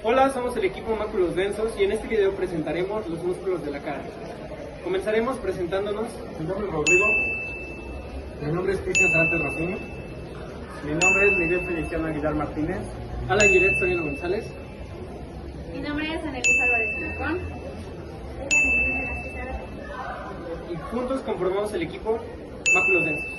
Hola, somos el equipo Máculos Densos y en este video presentaremos los músculos de la cara. Comenzaremos presentándonos. Mi nombre es Rodrigo. Mi nombre es Cristian Santos Rosini. Mi nombre es Miguel Feliciano Aguilar Martínez. Alan Giret Soriano González. Mi nombre es Annelise Álvarez Rincón. Y juntos conformamos el equipo Máculos Densos.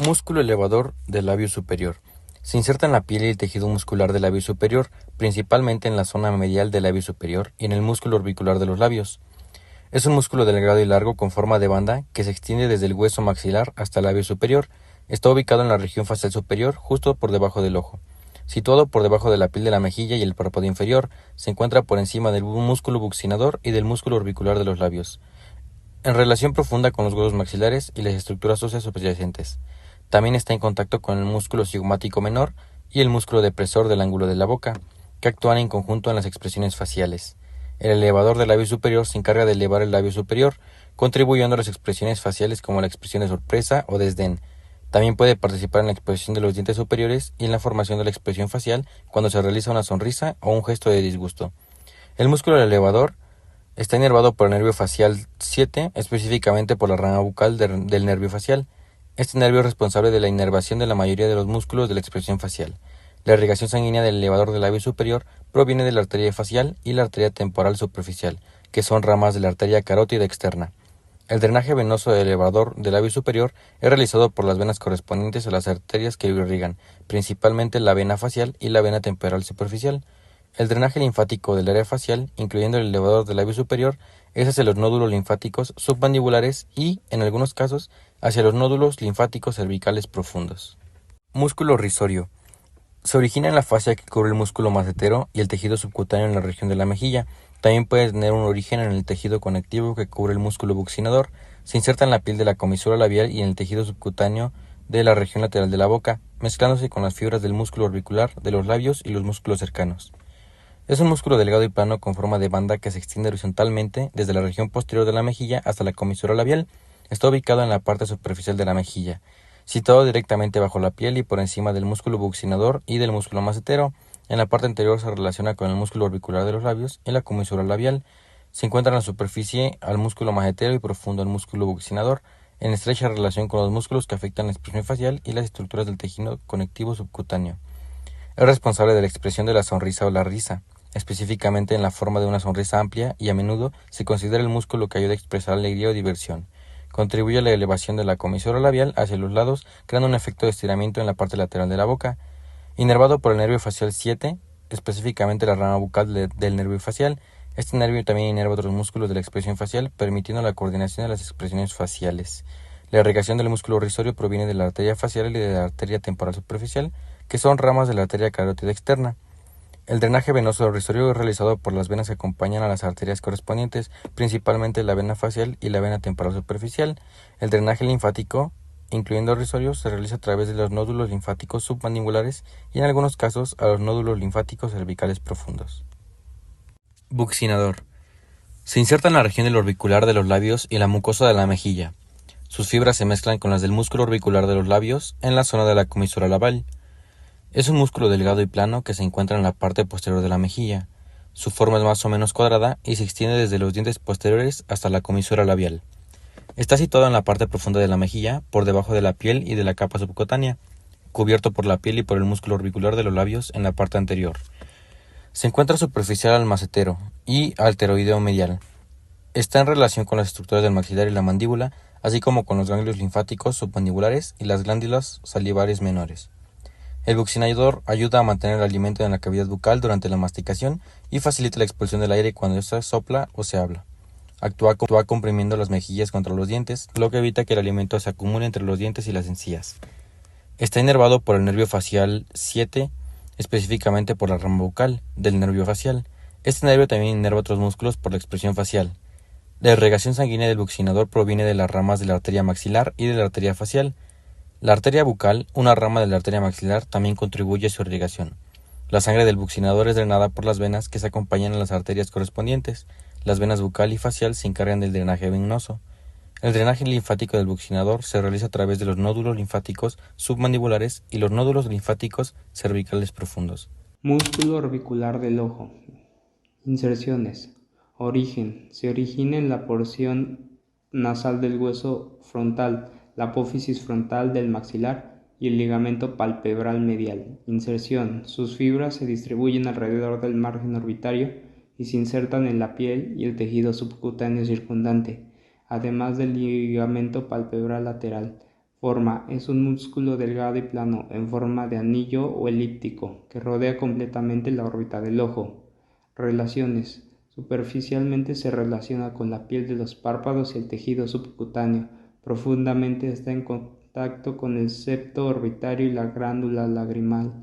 Músculo elevador del labio superior. Se inserta en la piel y el tejido muscular del labio superior, principalmente en la zona medial del labio superior y en el músculo orbicular de los labios. Es un músculo delgado y largo con forma de banda que se extiende desde el hueso maxilar hasta el labio superior. Está ubicado en la región facial superior, justo por debajo del ojo. Situado por debajo de la piel de la mejilla y el párpado inferior, se encuentra por encima del músculo buccinador y del músculo orbicular de los labios, en relación profunda con los huesos maxilares y las estructuras óseas subyacentes. También está en contacto con el músculo sigmomático menor y el músculo depresor del ángulo de la boca, que actúan en conjunto en las expresiones faciales. El elevador del labio superior se encarga de elevar el labio superior, contribuyendo a las expresiones faciales como la expresión de sorpresa o desdén. También puede participar en la exposición de los dientes superiores y en la formación de la expresión facial cuando se realiza una sonrisa o un gesto de disgusto. El músculo elevador está inervado por el nervio facial 7, específicamente por la rama bucal del nervio facial. Este nervio es responsable de la inervación de la mayoría de los músculos de la expresión facial. La irrigación sanguínea del elevador del labio superior proviene de la arteria facial y la arteria temporal superficial, que son ramas de la arteria carótida externa. El drenaje venoso del elevador del labio superior es realizado por las venas correspondientes a las arterias que lo irrigan, principalmente la vena facial y la vena temporal superficial. El drenaje linfático del área facial, incluyendo el elevador del labio superior, es hacia los nódulos linfáticos submandibulares y, en algunos casos, hacia los nódulos linfáticos cervicales profundos. Músculo risorio. Se origina en la fascia que cubre el músculo macetero y el tejido subcutáneo en la región de la mejilla. También puede tener un origen en el tejido conectivo que cubre el músculo buccinador. Se inserta en la piel de la comisura labial y en el tejido subcutáneo de la región lateral de la boca, mezclándose con las fibras del músculo orbicular de los labios y los músculos cercanos. Es un músculo delgado y plano con forma de banda que se extiende horizontalmente desde la región posterior de la mejilla hasta la comisura labial. Está ubicado en la parte superficial de la mejilla, situado directamente bajo la piel y por encima del músculo buccinador y del músculo macetero. En la parte anterior se relaciona con el músculo orbicular de los labios y la comisura labial. Se encuentra en la superficie al músculo macetero y profundo al músculo buccinador, en estrecha relación con los músculos que afectan la expresión facial y las estructuras del tejido conectivo subcutáneo. Es responsable de la expresión de la sonrisa o la risa, específicamente en la forma de una sonrisa amplia, y a menudo se considera el músculo que ayuda a expresar alegría o diversión. Contribuye a la elevación de la comisura labial hacia los lados, creando un efecto de estiramiento en la parte lateral de la boca. Inervado por el nervio facial 7, específicamente la rama bucal del nervio facial. Este nervio también inerva otros músculos de la expresión facial, permitiendo la coordinación de las expresiones faciales. La irrigación del músculo risorio proviene de la arteria facial y de la arteria temporal superficial, que son ramas de la arteria carótida externa. El drenaje venoso risorio es realizado por las venas que acompañan a las arterias correspondientes, principalmente la vena facial y la vena temporal superficial. El drenaje linfático, incluyendo el risorio, se realiza a través de los nódulos linfáticos submandibulares y en algunos casos a los nódulos linfáticos cervicales profundos. Buccinador. Se inserta en la región del orbicular de los labios y la mucosa de la mejilla. Sus fibras se mezclan con las del músculo orbicular de los labios en la zona de la comisura labial. Es un músculo delgado y plano que se encuentra en la parte posterior de la mejilla. Su forma es más o menos cuadrada y se extiende desde los dientes posteriores hasta la comisura labial. Está situado en la parte profunda de la mejilla, por debajo de la piel y de la capa subcutánea, cubierto por la piel y por el músculo orbicular de los labios en la parte anterior. Se encuentra superficial al macetero y al pteroideo medial. Está en relación con las estructuras del maxilar y la mandíbula, así como con los ganglios linfáticos submandibulares y las glándulas salivales menores. El buccinador ayuda a mantener el alimento en la cavidad bucal durante la masticación y facilita la expulsión del aire cuando se sopla o se habla. Actúa comprimiendo las mejillas contra los dientes, lo que evita que el alimento se acumule entre los dientes y las encías. Está inervado por el nervio facial 7, específicamente por la rama bucal del nervio facial. Este nervio también inerva otros músculos por la expresión facial. La irrigación sanguínea del buccinador proviene de las ramas de la arteria maxilar y de la arteria facial. La arteria bucal, una rama de la arteria maxilar, también contribuye a su irrigación. La sangre del buccinador es drenada por las venas que se acompañan a las arterias correspondientes. Las venas bucal y facial se encargan del drenaje venoso. El drenaje linfático del buccinador se realiza a través de los nódulos linfáticos submandibulares y los nódulos linfáticos cervicales profundos. Músculo orbicular del ojo. Inserciones. Origen. Se origina en la porción nasal del hueso frontal, la apófisis frontal del maxilar y el ligamento palpebral medial. Inserción. Sus fibras se distribuyen alrededor del margen orbitario y se insertan en la piel y el tejido subcutáneo circundante, además del ligamento palpebral lateral. Forma. Es un músculo delgado y plano, en forma de anillo o elíptico, que rodea completamente la órbita del ojo. Relaciones. Superficialmente se relaciona con la piel de los párpados y el tejido subcutáneo. Profundamente está en contacto con el septo orbitario y la glándula lagrimal,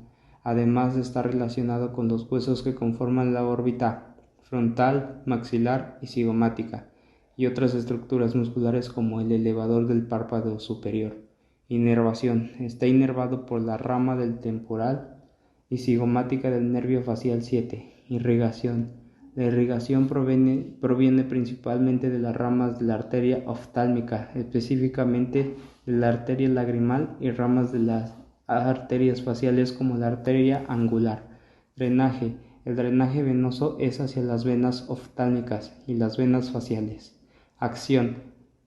además de estar relacionado con los huesos que conforman la órbita frontal, maxilar y cigomática, y otras estructuras musculares como el elevador del párpado superior. Inervación. Está inervado por la rama del temporal y cigomática del nervio facial 7. Irrigación. La irrigación proviene principalmente de las ramas de la arteria oftálmica, específicamente de la arteria lagrimal, y ramas de las arterias faciales como la arteria angular. Drenaje. El drenaje venoso es hacia las venas oftálmicas y las venas faciales. Acción.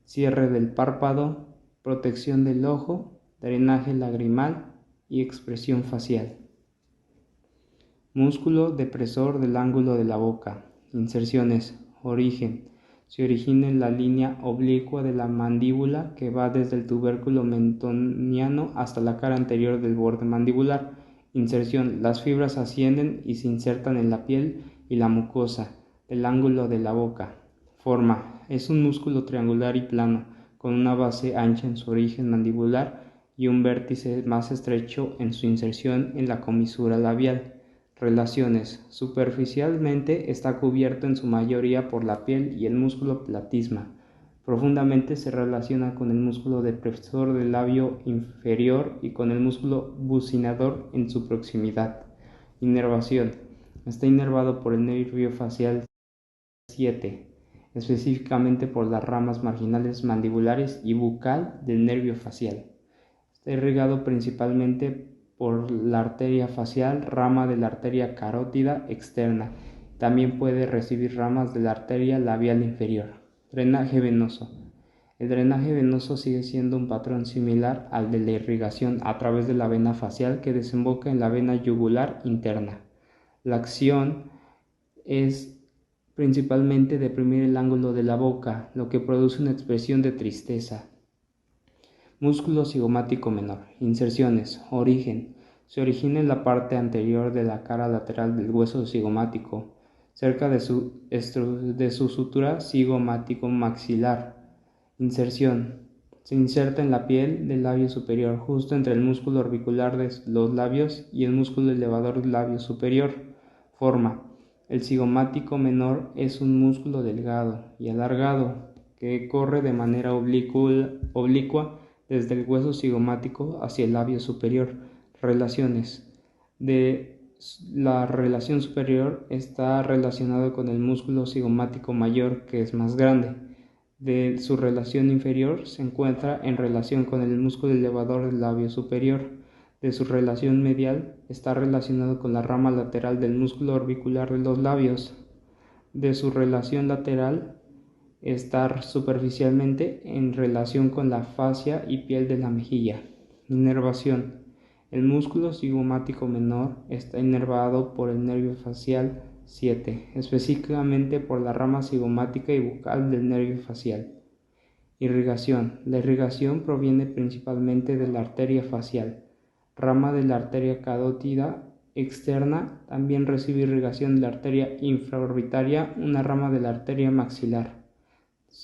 Cierre del párpado, protección del ojo, drenaje lagrimal y expresión facial. Músculo depresor del ángulo de la boca. Inserciones. Origen. Se origina en la línea oblicua de la mandíbula que va desde el tubérculo mentoniano hasta la cara anterior del borde mandibular. Inserción. Las fibras ascienden y se insertan en la piel y la mucosa del ángulo de la boca. Forma. Es un músculo triangular y plano, con una base ancha en su origen mandibular y un vértice más estrecho en su inserción en la comisura labial. Relaciones. Superficialmente está cubierto en su mayoría por la piel y el músculo platisma. Profundamente se relaciona con el músculo depresor del labio inferior y con el músculo bucinador en su proximidad. Inervación. Está inervado por el nervio facial 7, específicamente por las ramas marginales mandibulares y bucal del nervio facial. Está irrigado principalmente por la arteria facial, rama de la arteria carótida externa. También puede recibir ramas de la arteria labial inferior. Drenaje venoso. El drenaje venoso sigue siendo un patrón similar al de la irrigación a través de la vena facial que desemboca en la vena yugular interna. La acción es principalmente deprimir el ángulo de la boca, lo que produce una expresión de tristeza. Músculo cigomático menor. Inserciones. Origen. Se origina en la parte anterior de la cara lateral del hueso cigomático, cerca de su sutura cigomático maxilar. Inserción. Se inserta en la piel del labio superior, justo entre el músculo orbicular de los labios y el músculo elevador del labio superior. Forma. El cigomático menor es un músculo delgado y alargado que corre de manera oblicua desde el hueso cigomático hacia el labio superior. Relaciones. La relación superior está relacionado con el músculo cigomático mayor, que es más grande. De su relación inferior se encuentra en relación con el músculo elevador del labio superior. De su relación medial está relacionado con la rama lateral del músculo orbicular de los labios. De su relación lateral está superficialmente en relación con la fascia y piel de la mejilla. Inervación. El músculo cigomático menor está inervado por el nervio facial 7, específicamente por la rama cigomática y bucal del nervio facial. Irrigación. La irrigación proviene principalmente de la arteria facial, rama de la arteria carótida externa. También recibe irrigación de la arteria infraorbitaria, una rama de la arteria maxilar.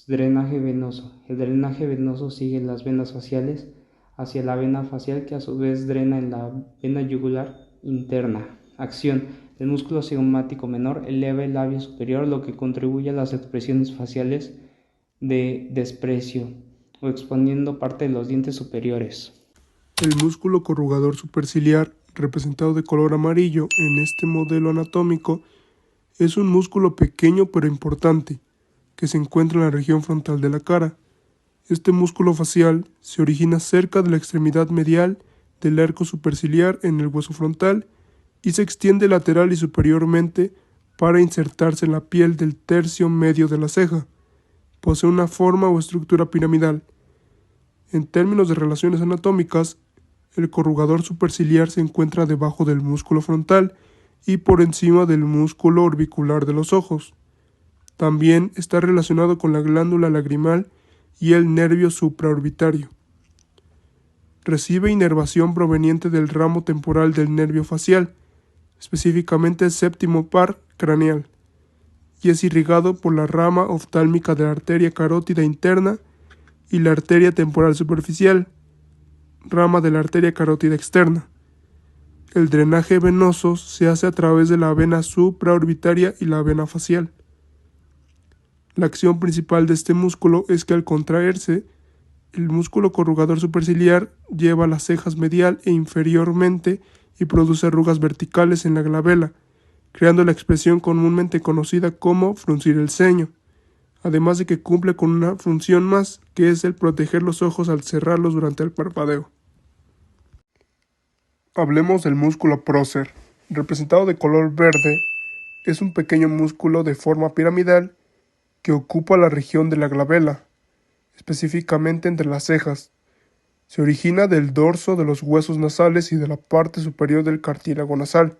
Drenaje venoso. El drenaje venoso sigue las venas faciales hacia la vena facial, que a su vez drena en la vena yugular interna. Acción. El músculo cigomático menor eleva el labio superior, lo que contribuye a las expresiones faciales de desprecio o exponiendo parte de los dientes superiores. El músculo corrugador superciliar, representado de color amarillo en este modelo anatómico, es un músculo pequeño pero importante, que se encuentra en la región frontal de la cara. Este músculo facial se origina cerca de la extremidad medial del arco superciliar en el hueso frontal y se extiende lateral y superiormente para insertarse en la piel del tercio medio de la ceja. Posee una forma o estructura piramidal. En términos de relaciones anatómicas, el corrugador superciliar se encuentra debajo del músculo frontal y por encima del músculo orbicular de los ojos. También está relacionado con la glándula lagrimal y el nervio supraorbitario. Recibe inervación proveniente del ramo temporal del nervio facial, específicamente el séptimo par craneal, y es irrigado por la rama oftálmica de la arteria carótida interna y la arteria temporal superficial, rama de la arteria carótida externa. El drenaje venoso se hace a través de la vena supraorbitaria y la vena facial. La acción principal de este músculo es que al contraerse, el músculo corrugador superciliar lleva las cejas medial e inferiormente y produce arrugas verticales en la glabela, creando la expresión comúnmente conocida como fruncir el ceño, además de que cumple con una función más, que es el proteger los ojos al cerrarlos durante el parpadeo. Hablemos del músculo prócer. Representado de color verde, es un pequeño músculo de forma piramidal que ocupa la región de la glabela, específicamente entre las cejas. Se origina del dorso de los huesos nasales y de la parte superior del cartílago nasal,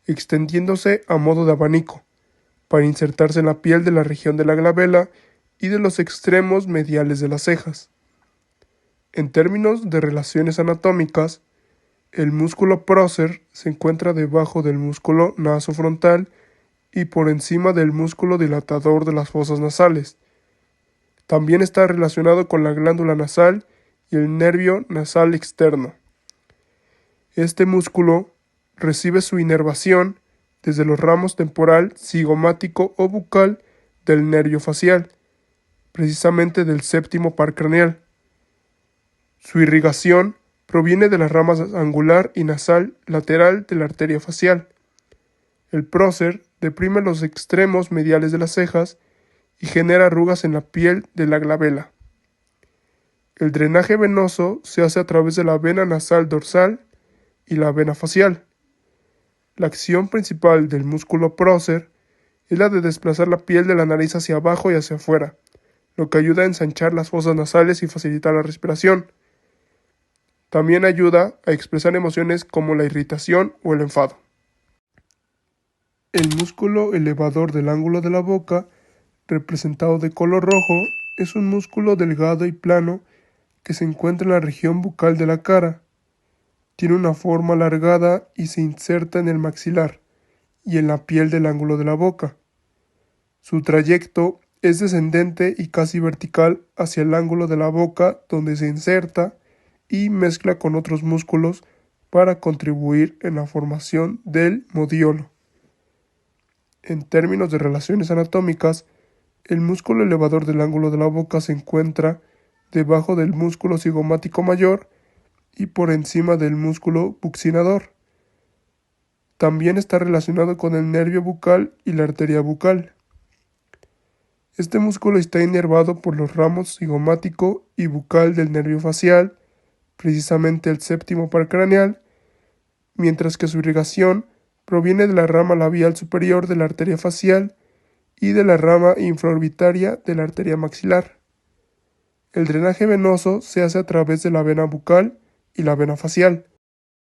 extendiéndose a modo de abanico, para insertarse en la piel de la región de la glabela y de los extremos mediales de las cejas. En términos de relaciones anatómicas, el músculo prócer se encuentra debajo del músculo nasofrontal y por encima del músculo dilatador de las fosas nasales. También está relacionado con la glándula nasal y el nervio nasal externo. Este músculo recibe su inervación desde los ramos temporal, cigomático o bucal del nervio facial, precisamente del séptimo par craneal. Su irrigación proviene de las ramas angular y nasal lateral de la arteria facial. El prócer deprime los extremos mediales de las cejas y genera arrugas en la piel de la glabela. El drenaje venoso se hace a través de la vena nasal dorsal y la vena facial. La acción principal del músculo prócer es la de desplazar la piel de la nariz hacia abajo y hacia afuera, lo que ayuda a ensanchar las fosas nasales y facilitar la respiración. También ayuda a expresar emociones como la irritación o el enfado. El músculo elevador del ángulo de la boca, representado de color rojo, es un músculo delgado y plano que se encuentra en la región bucal de la cara. Tiene una forma alargada y se inserta en el maxilar y en la piel del ángulo de la boca. Su trayecto es descendente y casi vertical hacia el ángulo de la boca, donde se inserta y mezcla con otros músculos para contribuir en la formación del modiolo. En términos de relaciones anatómicas, el músculo elevador del ángulo de la boca se encuentra debajo del músculo cigomático mayor y por encima del músculo buccinador. También está relacionado con el nervio bucal y la arteria bucal. Este músculo está inervado por los ramos cigomático y bucal del nervio facial, precisamente el séptimo par craneal, mientras que su irrigación proviene de la rama labial superior de la arteria facial y de la rama infraorbitaria de la arteria maxilar. El drenaje venoso se hace a través de la vena bucal y la vena facial.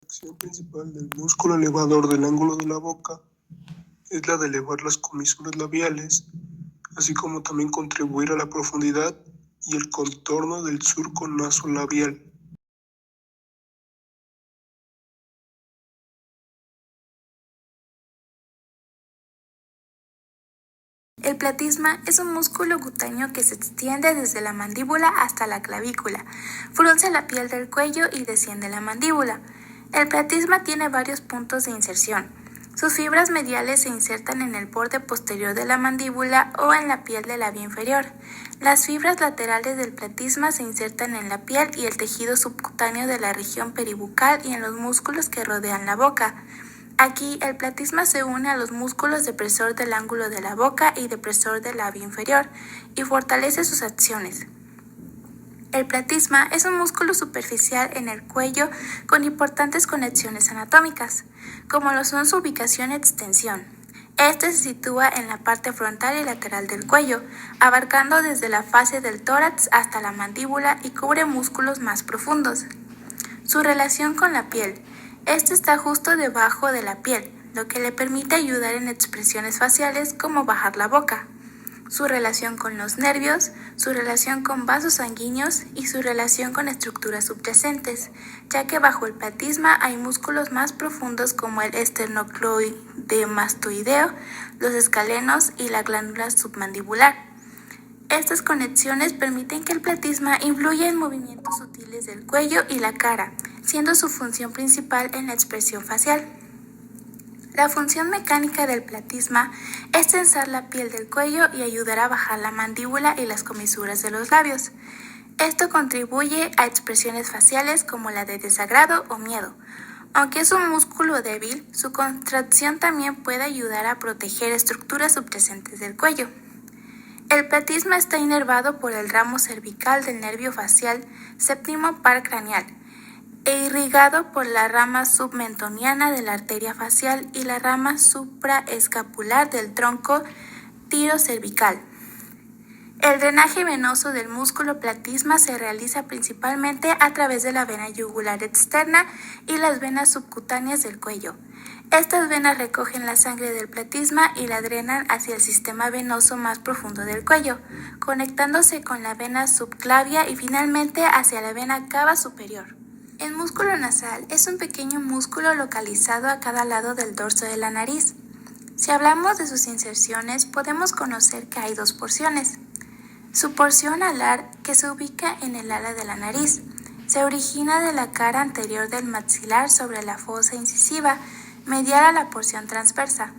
La acción principal del músculo elevador del ángulo de la boca es la de elevar las comisuras labiales, así como también contribuir a la profundidad y el contorno del surco nasolabial. El platisma es un músculo cutáneo que se extiende desde la mandíbula hasta la clavícula, frunce la piel del cuello y desciende la mandíbula. El platisma tiene varios puntos de inserción. Sus fibras mediales se insertan en el borde posterior de la mandíbula o en la piel del labio inferior. Las fibras laterales del platisma se insertan en la piel y el tejido subcutáneo de la región peribucal y en los músculos que rodean la boca. Aquí, el platisma se une a los músculos depresor del ángulo de la boca y depresor del labio inferior y fortalece sus acciones. El platisma es un músculo superficial en el cuello con importantes conexiones anatómicas, como lo son su ubicación y extensión. Este se sitúa en la parte frontal y lateral del cuello, abarcando desde la fase del tórax hasta la mandíbula y cubre músculos más profundos. Su relación con la piel. Este está justo debajo de la piel, lo que le permite ayudar en expresiones faciales como bajar la boca. Su relación con los nervios, su relación con vasos sanguíneos y su relación con estructuras subyacentes, ya que bajo el platisma hay músculos más profundos como el esternocleidomastoideo, los escalenos y la glándula submandibular. Estas conexiones permiten que el platisma influya en movimientos sutiles del cuello y la cara, siendo su función principal en la expresión facial. La función mecánica del platisma es tensar la piel del cuello y ayudar a bajar la mandíbula y las comisuras de los labios. Esto contribuye a expresiones faciales como la de desagrado o miedo. Aunque es un músculo débil, su contracción también puede ayudar a proteger estructuras subyacentes del cuello. El platisma está inervado por el ramo cervical del nervio facial séptimo par craneal, e irrigado por la rama submentoniana de la arteria facial y la rama supraescapular del tronco tirocervical. El drenaje venoso del músculo platisma se realiza principalmente a través de la vena yugular externa y las venas subcutáneas del cuello. Estas venas recogen la sangre del platisma y la drenan hacia el sistema venoso más profundo del cuello, conectándose con la vena subclavia y finalmente hacia la vena cava superior. El músculo nasal es un pequeño músculo localizado a cada lado del dorso de la nariz. Si hablamos de sus inserciones, podemos conocer que hay dos porciones. Su porción alar, que se ubica en el ala de la nariz, se origina de la cara anterior del maxilar sobre la fosa incisiva, medial a la porción transversa.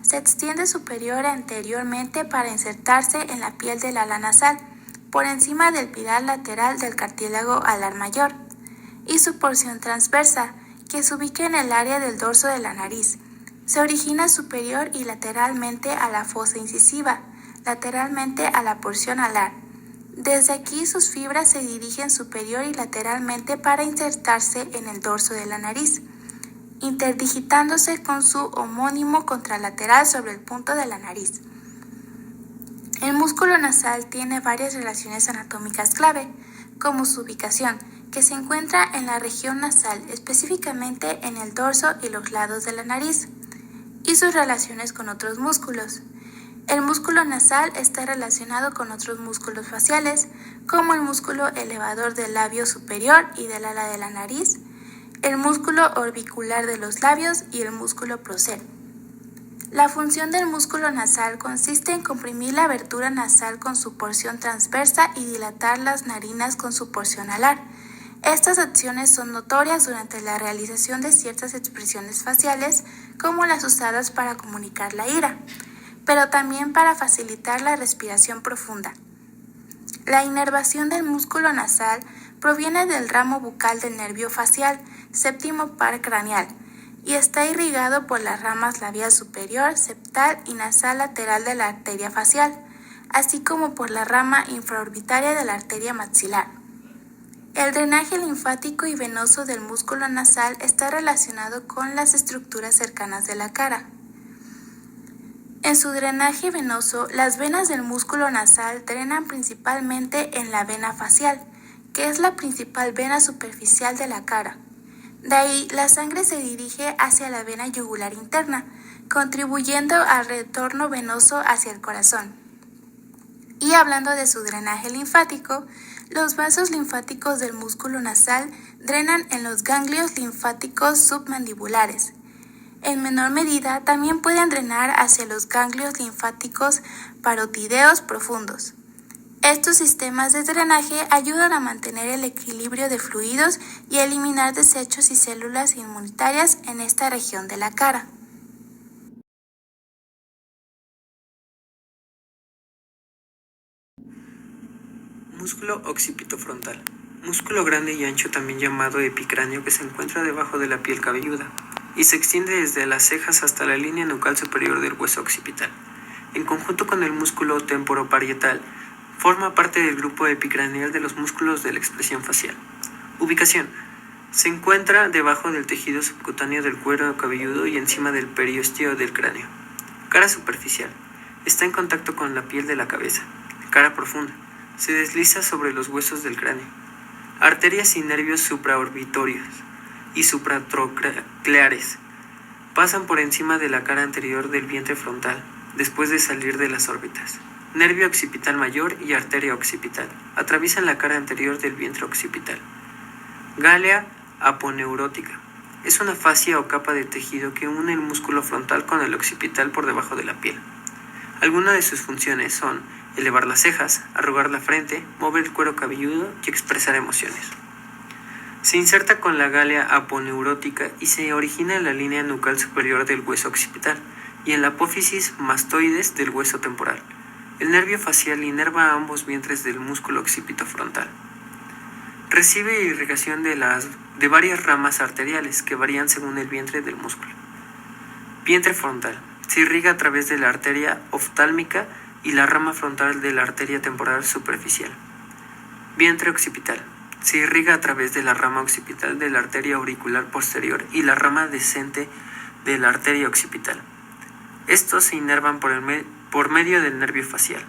Se extiende superior a anteriormente para insertarse en la piel del ala nasal, por encima del pilar lateral del cartílago alar mayor, y su porción transversa, que se ubica en el área del dorso de la nariz. Se origina superior y lateralmente a la fosa incisiva, lateralmente a la porción alar. Desde aquí sus fibras se dirigen superior y lateralmente para insertarse en el dorso de la nariz, interdigitándose con su homónimo contralateral sobre el punto de la nariz. El músculo nasal tiene varias relaciones anatómicas clave, como su ubicación, que se encuentra en la región nasal, específicamente en el dorso y los lados de la nariz, y sus relaciones con otros músculos. El músculo nasal está relacionado con otros músculos faciales, como el músculo elevador del labio superior y del ala de la nariz, el músculo orbicular de los labios y el músculo procer. La función del músculo nasal consiste en comprimir la abertura nasal con su porción transversa y dilatar las narinas con su porción alar. Estas acciones son notorias durante la realización de ciertas expresiones faciales, como las usadas para comunicar la ira, pero también para facilitar la respiración profunda. La inervación del músculo nasal proviene del ramo bucal del nervio facial, séptimo par craneal, y está irrigado por las ramas labial superior, septal y nasal lateral de la arteria facial, así como por la rama infraorbitaria de la arteria maxilar. El drenaje linfático y venoso del músculo nasal está relacionado con las estructuras cercanas de la cara. En su drenaje venoso, las venas del músculo nasal drenan principalmente en la vena facial, que es la principal vena superficial de la cara. De ahí, la sangre se dirige hacia la vena yugular interna, contribuyendo al retorno venoso hacia el corazón. Y hablando de su drenaje linfático, los vasos linfáticos del músculo nasal drenan en los ganglios linfáticos submandibulares. En menor medida, también pueden drenar hacia los ganglios linfáticos parotideos profundos. Estos sistemas de drenaje ayudan a mantener el equilibrio de fluidos y a eliminar desechos y células inmunitarias en esta región de la cara. Músculo occipitofrontal. Músculo grande y ancho, también llamado epicráneo, que se encuentra debajo de la piel cabelluda y se extiende desde las cejas hasta la línea nucal superior del hueso occipital. En conjunto con el músculo temporoparietal, Forma parte del grupo epicraneal de los músculos de la expresión facial. Ubicación. Se encuentra debajo del tejido subcutáneo del cuero cabelludo y encima del periósteo del cráneo. Cara superficial. Está en contacto con la piel de la cabeza. Cara profunda. Se desliza sobre los huesos del cráneo. Arterias y nervios supraorbitorios y supratrocleares. Pasan por encima de la cara anterior del vientre frontal, después de salir de las órbitas. Nervio occipital mayor y arteria occipital. Atraviesan la cara anterior del vientre occipital. Gálea aponeurótica. Es una fascia o capa de tejido que une el músculo frontal con el occipital por debajo de la piel. Algunas de sus funciones son elevar las cejas, arrugar la frente, mover el cuero cabelludo y expresar emociones. Se inserta con la gálea aponeurótica y se origina en la línea nucal superior del hueso occipital y en la apófisis mastoides del hueso temporal. El nervio facial inerva a ambos vientres del músculo occipitofrontal. Recibe irrigación de varias ramas arteriales que varían según el vientre del músculo. Vientre frontal. Se irriga a través de la arteria oftálmica y la rama frontal de la arteria temporal superficial. Vientre occipital. Se irriga a través de la rama occipital de la arteria auricular posterior y la rama decente de la arteria occipital. Estos se inervan por medio del nervio facial.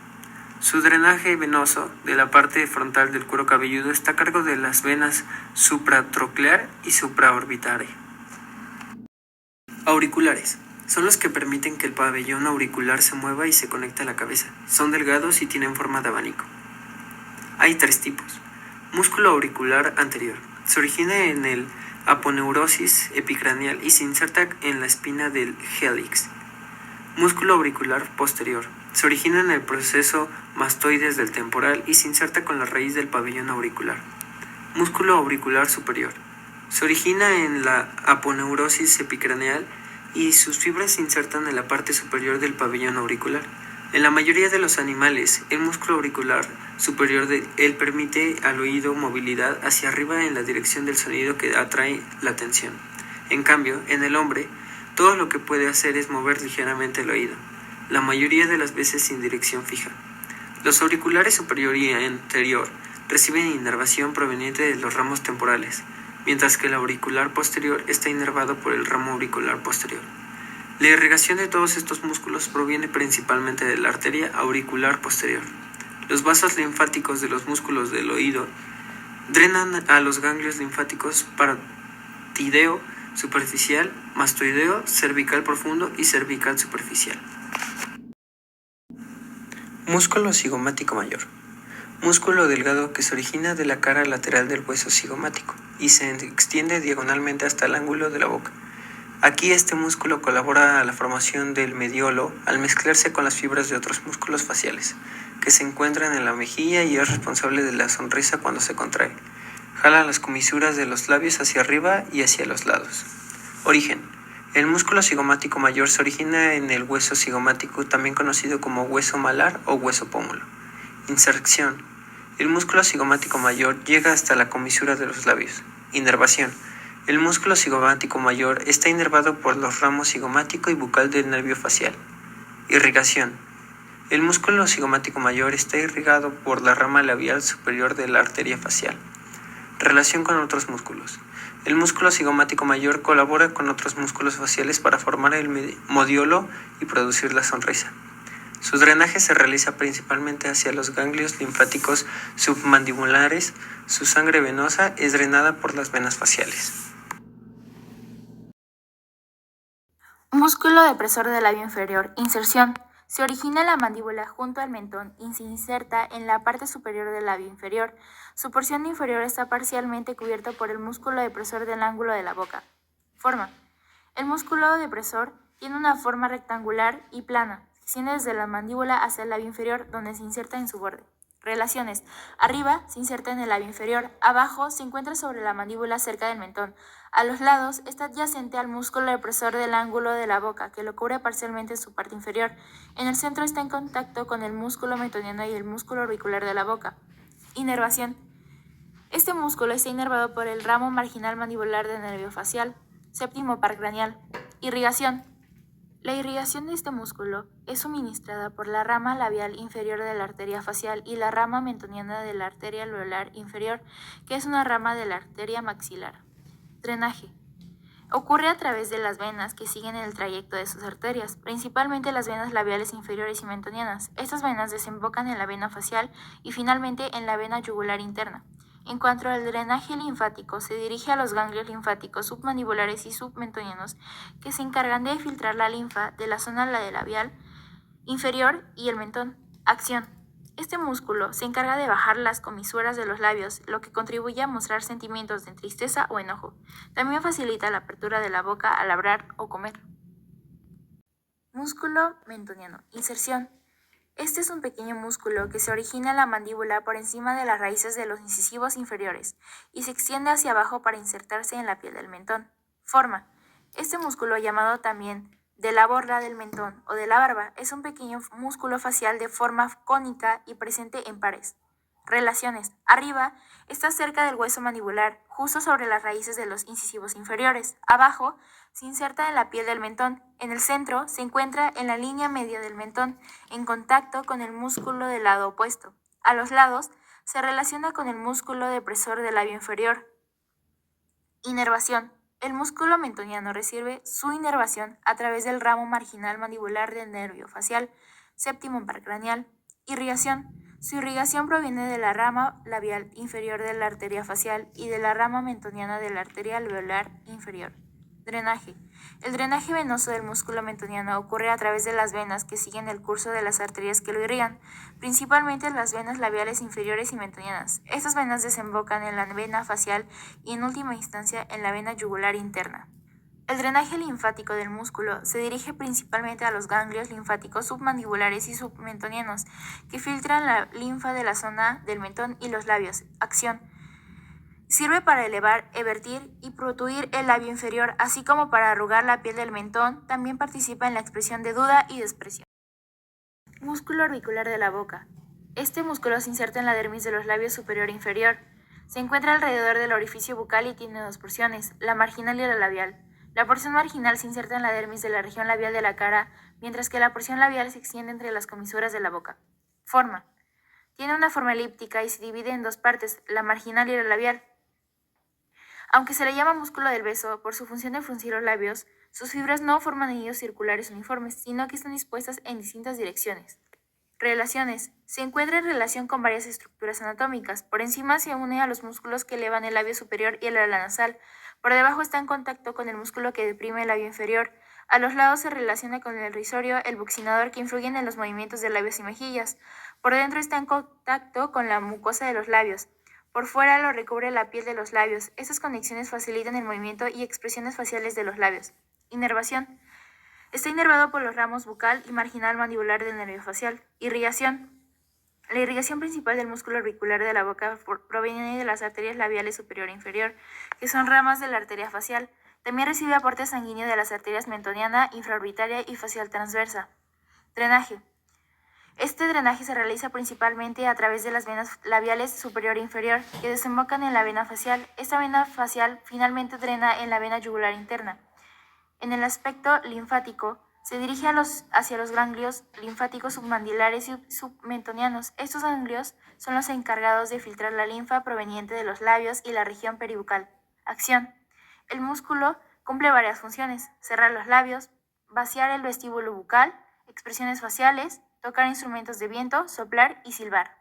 Su drenaje venoso de la parte frontal del cuero cabelludo está a cargo de las venas supratroclear y supraorbitare. Auriculares. Son los que permiten que el pabellón auricular se mueva y se conecte a la cabeza. Son delgados y tienen forma de abanico. Hay 3 tipos. Músculo auricular anterior. Se origina en el aponeurosis epicraneal y se inserta en la espina del hélix. Músculo auricular posterior. Se origina en el proceso mastoides del temporal y se inserta con la raíz del pabellón auricular. Músculo auricular superior. Se origina en la aponeurosis epicraneal y sus fibras se insertan en la parte superior del pabellón auricular. En la mayoría de los animales, el músculo auricular superior permite al oído movilidad hacia arriba en la dirección del sonido que atrae la atención. En cambio, en el hombre, todo lo que puede hacer es mover ligeramente el oído, la mayoría de las veces sin dirección fija. Los auriculares superior y anterior reciben inervación proveniente de los ramos temporales, mientras que el auricular posterior está inervado por el ramo auricular posterior. La irrigación de todos estos músculos proviene principalmente de la arteria auricular posterior. Los vasos linfáticos de los músculos del oído drenan a los ganglios linfáticos parotideo superficial, mastoideo, cervical profundo y cervical superficial. Músculo cigomático mayor. Músculo delgado que se origina de la cara lateral del hueso cigomático y se extiende diagonalmente hasta el ángulo de la boca. Aquí este músculo colabora a la formación del mediolo al mezclarse con las fibras de otros músculos faciales que se encuentran en la mejilla y es responsable de la sonrisa cuando se contrae. Jala las comisuras de los labios hacia arriba y hacia los lados. Origen. El músculo cigomático mayor se origina en el hueso cigomático, también conocido como hueso malar o hueso pómulo. Inserción. El músculo cigomático mayor llega hasta la comisura de los labios. Inervación. El músculo cigomático mayor está inervado por los ramos cigomático y bucal del nervio facial. Irrigación. El músculo cigomático mayor está irrigado por la rama labial superior de la arteria facial. Relación con otros músculos. El músculo cigomático mayor colabora con otros músculos faciales para formar el modiolo y producir la sonrisa. Su drenaje se realiza principalmente hacia los ganglios linfáticos submandibulares. Su sangre venosa es drenada por las venas faciales. Músculo depresor del labio inferior. Inserción. Se origina en la mandíbula junto al mentón y se inserta en la parte superior del labio inferior. Su porción inferior está parcialmente cubierta por el músculo depresor del ángulo de la boca. Forma. El músculo depresor tiene una forma rectangular y plana. Se extiende desde la mandíbula hacia el labio inferior, donde se inserta en su borde. Relaciones. Arriba se inserta en el labio inferior. Abajo se encuentra sobre la mandíbula cerca del mentón. A los lados está adyacente al músculo depresor del ángulo de la boca, que lo cubre parcialmente en su parte inferior. En el centro está en contacto con el músculo mentoniano y el músculo orbicular de la boca. Inervación. Este músculo está inervado por el ramo marginal mandibular del nervio facial. Séptimo par craneal. Irrigación. La irrigación de este músculo es suministrada por la rama labial inferior de la arteria facial y la rama mentoniana de la arteria alveolar inferior, que es una rama de la arteria maxilar. Drenaje. Ocurre a través de las venas que siguen el trayecto de sus arterias, principalmente las venas labiales inferiores y mentonianas. Estas venas desembocan en la vena facial y finalmente en la vena yugular interna. En cuanto al drenaje linfático, se dirige a los ganglios linfáticos submandibulares y submentonianos que se encargan de filtrar la linfa de la zona labial inferior y el mentón. Acción. Este músculo se encarga de bajar las comisuras de los labios, lo que contribuye a mostrar sentimientos de tristeza o enojo. También facilita la apertura de la boca al hablar o comer. Músculo mentoniano. Inserción. Este es un pequeño músculo que se origina en la mandíbula por encima de las raíces de los incisivos inferiores y se extiende hacia abajo para insertarse en la piel del mentón. Forma. Este músculo, llamado también de la borla del mentón o de la barba, es un pequeño músculo facial de forma cónica y presente en pares. Relaciones. Arriba está cerca del hueso mandibular, justo sobre las raíces de los incisivos inferiores. Abajo se inserta en la piel del mentón. En el centro se encuentra en la línea media del mentón, en contacto con el músculo del lado opuesto. A los lados se relaciona con el músculo depresor del labio inferior. Inervación. El músculo mentoniano recibe su inervación a través del ramo marginal mandibular del nervio facial séptimo paracraneal. Irrigación. Su irrigación proviene de la rama labial inferior de la arteria facial y de la rama mentoniana de la arteria alveolar inferior. Drenaje. El drenaje venoso del músculo mentoniano ocurre a través de las venas que siguen el curso de las arterias que lo irrigan, principalmente las venas labiales inferiores y mentonianas. Estas venas desembocan en la vena facial y en última instancia en la vena yugular interna. El drenaje linfático del músculo se dirige principalmente a los ganglios linfáticos submandibulares y submentonianos, que filtran la linfa de la zona del mentón y los labios. Acción. Sirve para elevar, evertir y protuir el labio inferior, así como para arrugar la piel del mentón. También participa en la expresión de duda y desprecio. Músculo orbicular de la boca. Este músculo se inserta en la dermis de los labios superior e inferior. Se encuentra alrededor del orificio bucal y tiene dos porciones, la marginal y la labial. La porción marginal se inserta en la dermis de la región labial de la cara, mientras que la porción labial se extiende entre las comisuras de la boca. Forma. Tiene una forma elíptica y se divide en dos partes, la marginal y la labial. Aunque se le llama músculo del beso por su función de fruncir los labios, sus fibras no forman anillos circulares uniformes, sino que están dispuestas en distintas direcciones. Relaciones. Se encuentra en relación con varias estructuras anatómicas. Por encima se une a los músculos que elevan el labio superior y el ala nasal. Por debajo está en contacto con el músculo que deprime el labio inferior. A los lados se relaciona con el risorio, el buccinador, que influyen en los movimientos de labios y mejillas. Por dentro está en contacto con la mucosa de los labios. Por fuera lo recubre la piel de los labios. Estas conexiones facilitan el movimiento y expresiones faciales de los labios. Inervación. Está inervado por los ramos bucal y marginal mandibular del nervio facial. Irrigación. La irrigación principal del músculo orbicular de la boca proviene de las arterias labiales superior e inferior, que son ramas de la arteria facial. También recibe aporte sanguíneo de las arterias mentoniana, infraorbitaria y facial transversa. Drenaje. Este drenaje se realiza principalmente a través de las venas labiales superior e inferior, que desembocan en la vena facial. Esta vena facial finalmente drena en la vena yugular interna. En el aspecto linfático, se dirige hacia los ganglios linfáticos submandilares y submentonianos. Estos ganglios son los encargados de filtrar la linfa proveniente de los labios y la región peribucal. Acción. El músculo cumple varias funciones: cerrar los labios, vaciar el vestíbulo bucal, expresiones faciales, tocar instrumentos de viento, soplar y silbar.